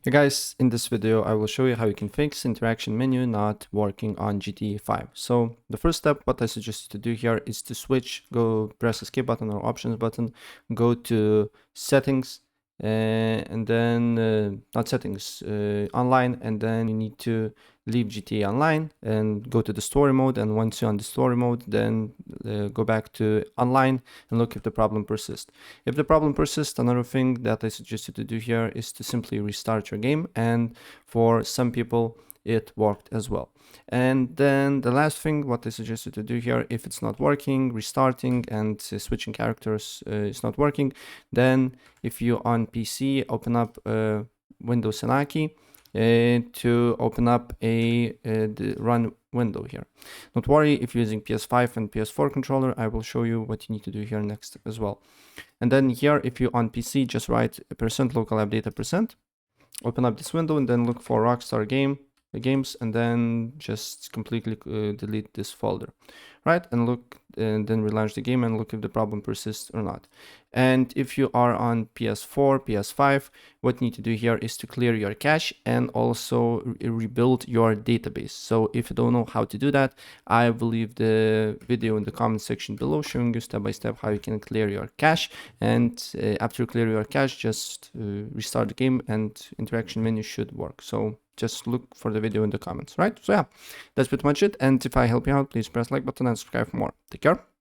Hey guys, in this video I will show you how you can fix interaction menu not working on GTA 5. So the first step, what I suggest you to do here is to switch, go press escape button or options button, go to settings, and then not settings, online, and then you need to leave GTA Online and go to the story mode, and once you're on the story mode, then go back to online and look if the problem persists. If the problem persists, another thing that I suggest you to do here is to simply restart your game, and for some people it worked as well. And then the last thing what I suggest you to do here, if it's not working, restarting and switching characters is not working, then if you're on PC, open up Windows Senaki to open up the run window here. Don't worry, if you're using PS5 and PS4 controller, I will show you what you need to do here next as well. And then here, if you're on PC, just write % local app data %, open up this window and then look for Rockstar games, and then just completely delete this folder, right? And look, and then relaunch the game and look if the problem persists or not. And if you are on PS4, PS5, what you need to do here is to clear your cache and also rebuild your database. So if you don't know how to do that, I will leave the video in the comment section below showing you step by step how you can clear your cache. And after you clear your cache, just restart the game and interaction menu should work. So just look for the video in the comments, right? So yeah, that's pretty much it. And if I help you out, please press like button and subscribe for more. Take care.